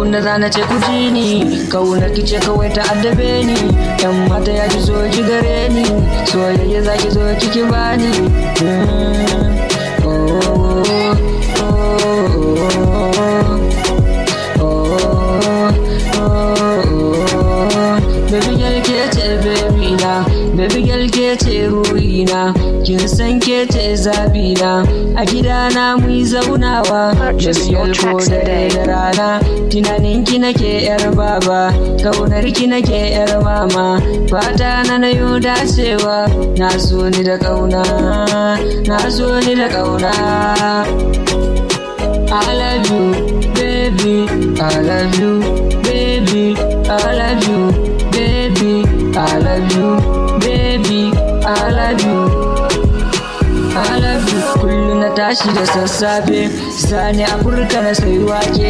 abunda zana ce ku ji ni, kaunar ki ce kawai ta addabe ni. Yan mata ya ji zo ki gare ni, soyayya za ki zo kiki bani. Baby girl ke ce baby na, baby girl ke ce ruhina, kin san ke ce zabina, a gidana mu yi zaunawa. Baby girl ko dare da rana, tunanin ki nake yar baba, kaunar ki nake yar mama, fata na yo dacewa, na so ni da kauna, na so ni da kauna. I love you, baby, I love you, baby, I love you, baby, I love you, baby, I love you, I love you. Kullum na tashi da sassafe, sani Afirka na sai wake.